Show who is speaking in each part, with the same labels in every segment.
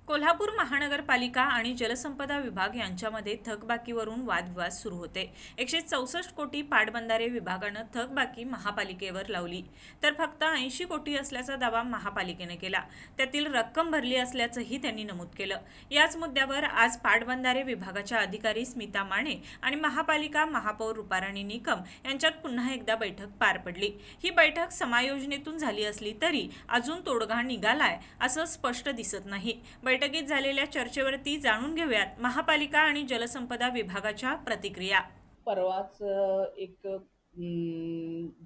Speaker 1: कोल्हापूर महानगरपालिका आणि जलसंपदा विभाग यांच्यामध्ये थकबाकीवरून वादविवाद सुरू होते। 164 कोटी पाटबंधारे विभागानं थकबाकी महापालिकेवर लावली, तर फक्त 80 कोटी असल्याचा दावा महापालिकेने केला। त्यातील रक्कम भरली असल्याचंही त्यांनी नमूद केलं। याच मुद्द्यावर आज पाटबंधारे विभागाच्या अधिकारी स्मिता माने आणि महापालिका महापौर रूपाराणी निकम यांच्यात पुन्हा एकदा बैठक पार पडली। ही बैठक समायोजनेतून झाली असली तरी अजून तोडगा निघालाय असं स्पष्ट दिसत नाही। बैठकीत झालेल्या चर्चेवरती जाणून घेऊयात महापालिका आणि जलसंपदा विभागाच्या प्रतिक्रिया।
Speaker 2: परवाच एक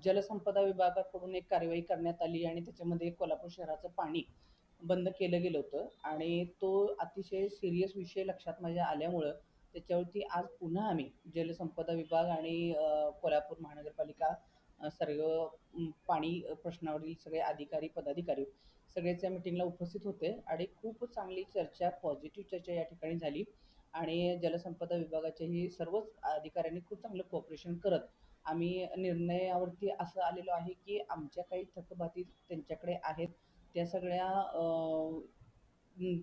Speaker 2: जलसंपदा विभागाकडून एक कारवाई करण्यात आली आणि त्याच्यामध्ये कोल्हापूर शहराचं पाणी बंद केलं गेलं होतं आणि तो अतिशय सिरियस विषय लक्षात माझ्या आल्यामुळं त्याच्यावरती आज पुन्हा आम्ही जलसंपदा विभाग आणि कोल्हापूर महानगरपालिका सर्व पाणी प्रश्नावरील सगळे अधिकारी पदाधिकारी सगळेच या मीटिंगला उपस्थित होते आणि खूप चांगली चर्चा, पॉझिटिव्ह चर्चा या ठिकाणी झाली आणि जलसंपदा विभागाच्याही सर्वच अधिकाऱ्यांनी खूप चांगलं कोऑपरेशन करत आम्ही निर्णयावरती असं आलेलो आहे की आमच्या काही थकबाकी त्यांच्याकडे आहेत त्या सगळ्या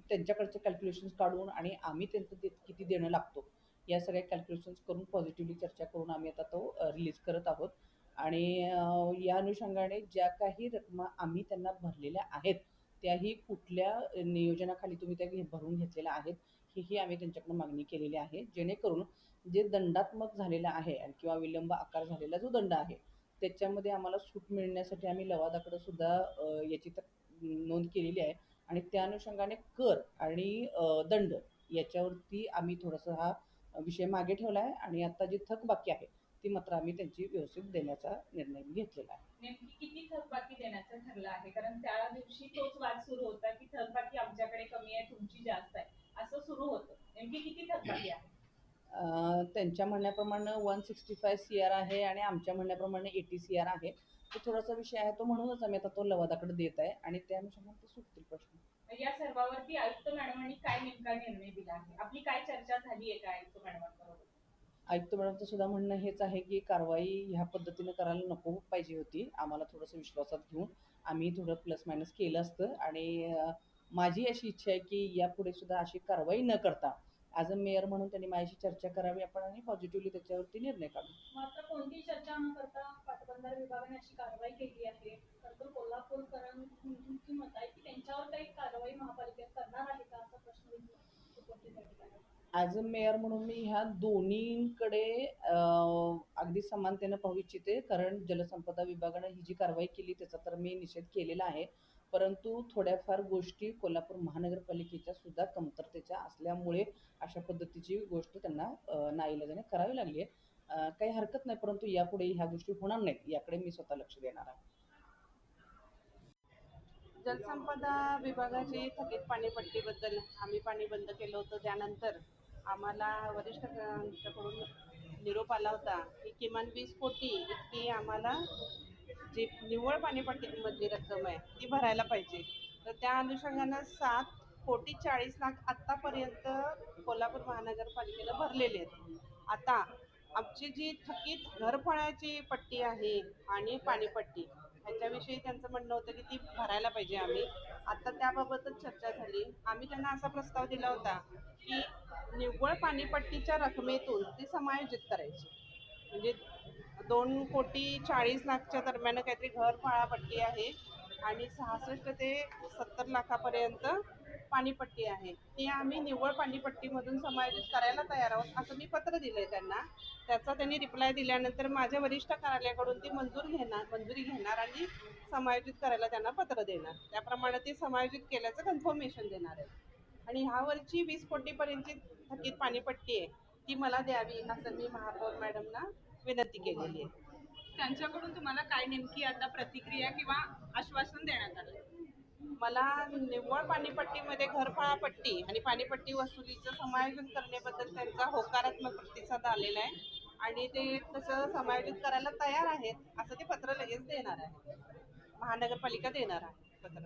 Speaker 2: त्यांच्याकडचे कॅल्क्युलेशन्स काढून आणि आम्ही त्यांचं किती देणं लागतो या सगळ्या कॅल्क्युलेशन्स करून पॉझिटिव्हली चर्चा करून आम्ही आता तो रिलीज करत आहोत आणि या अनुषंगाने ज्या काही रकमा आम्ही त्यांना भरलेल्या आहेत त्याही कुठल्या नियोजनाखाली तुम्ही त्या भरून घेतलेल्या आहेत ही आम्ही त्यांच्याकडून मागणी केलेली आहे, जेणेकरून जे दंडात्मक झालेला आहे किंवा विलंब आकार झालेला जो दंड आहे त्याच्यामध्ये आम्हाला सूट मिळण्यासाठी आम्ही लवादाकडे सुद्धा याची नोंद केलेली आहे आणि त्या अनुषंगाने कर आणि दंड याच्यावरती आम्ही थोडासा हा विषय मागे ठेवला आहे आणि आता जी थकबाकी आहे ती मात्र आम्ही त्यांची व्यवस्थित देण्याचा निर्णय घेतलेला आहे।
Speaker 3: नेमकी किती थकबाकी देण्याचं ठरलं आहे? कारण त्या दिवशी तोच वाद सुरू होता की थकबाकी आमच्याकडे कमी आहे, तुमची जास्त आहे, असं सुरू होतं। नेमकी किती थकबाकी आहे?
Speaker 2: त्यांच्या म्हणण्याप्रमाणे 165 CR आहे आणि आमच्या म्हणण्याप्रमाणे 80 CR आहे। तो थोडासा विषय आहे, तो म्हणूनच आम्ही आता तो लवादाकडे देत आहे आणि त्या अनुषंगाने ते सुटतील प्रश्न।
Speaker 3: या सर्वावरती आयुक्त मॅडमांनी काय नेमका निर्णय दिला आहे? आपली काय चर्चा झाली आहे का आयुक्त मॅडमांबरोबर?
Speaker 2: आयुक्त मॅडमचं सुद्धा म्हणणं हेच आहे की कारवाई ह्या पद्धतीनं करायला नको पाहिजे होती, आम्हाला थोडंसं विश्वासात घेऊन आम्ही थोडं प्लस मायनस केलं असतं आणि माझी अशी इच्छा आहे की यापुढे सुद्धा अशी कारवाई न करता ॲज अ मेयर म्हणून त्यांनी माझ्याशी चर्चा करावी आपण आणि पॉझिटिव्हली त्याच्यावरती निर्णय काढू।
Speaker 3: मात्र कोणती चर्चा न करता पाटबंधारे विभागाने अशी कारवाई केली आहे, तर कोल्हापूरकरांची मत आहे की त्यांच्यावर काही कारवाई महापालिकेत करणार आहे का, असा प्रश्न उपस्थित आहे।
Speaker 2: ॲज अ मेयर म्हणून मी ह्या दोन्हीकडे अगदी समानतेनं पाहू इच्छिते, कारण जलसंपदा विभागानं ही जी कारवाई केली त्याचा तर मी निषेध केलेला आहे, परंतु थोड्याफार गोष्टी कोल्हापूर महानगरपालिकेच्या सुद्धा कमतरतेच्या असल्यामुळे अशा पद्धतीची गोष्ट त्यांना नाईलाजाने करावी लागली आहे। काही हरकत नाही, परंतु यापुढे ह्या गोष्टी होणार नाहीत याकडे मी स्वतः लक्ष देणार आहे।
Speaker 4: जलसंपदा विभागाची थकीत पाणीपट्टीबद्दल आम्ही पाणी बंद केलं होतं, त्यानंतर आम्हाला वरिष्ठांच्याकडून निरोप आला होता की किमान 20 कोटी इतकी आम्हाला जी निव्वळ पाणीपट्टीमधली रक्कम आहे ती भरायला पाहिजे। तर त्या अनुषंगानं 7,40,00,000 आत्तापर्यंत कोल्हापूर महानगरपालिकेला भरलेले आहेत। आता आमची जी थकीत घरफळाची पट्टी आहे आणि पाणीपट्टी ह्याच्याविषयी त्यांचं म्हणणं होतं की ती भरायला पाहिजे आम्ही। आता त्याबाबतच चर्चा झाली। आम्ही त्यांना असा प्रस्ताव दिला होता की निव्वळ पाणीपट्टीच्या रकमेतून ती समायोजित करायची, म्हणजे 2,40,00,000च्या दरम्यान काहीतरी घरफळापट्टी आहे आणि 66 ते 70 लाखापर्यंत पाणीपट्टी आहे, ती आम्ही निव्वळ पाणीपट्टीमधून समायोजित करायला तयार आहोत असं मी पत्र दिलंय त्यांना। त्याचा त्यांनी रिप्लाय दिल्यानंतर माझ्या वरिष्ठ कार्यालयाकडून ती मंजुरी घेणार आणि समायोजित करायला त्यांना पत्र देणार, त्याप्रमाणे ती समायोजित केल्याचं कन्फर्मेशन देणार आहे आणि ह्यावरची 20 कोटीपर्यंतची थकीत पाणीपट्टी आहे ती मला द्यावी असं मी महापौर मॅडमना विनंती केलेली आहे।
Speaker 3: त्यांच्याकडून तुम्हाला काय नेमकी आता प्रतिक्रिया किंवा आश्वासन देण्यात आलं?
Speaker 4: मला निव्वळ पाणीपट्टीमध्ये घरफळापट्टी आणि पाणीपट्टी वसुलीचं समायोजन करण्याबद्दल त्यांचा होकारात्मक प्रतिसाद आलेला आहे आणि ते तसं समायोजित करायला तयार आहेत असं ते पत्र लगेच देणार आहे, महानगरपालिका देणार आहे पत्र।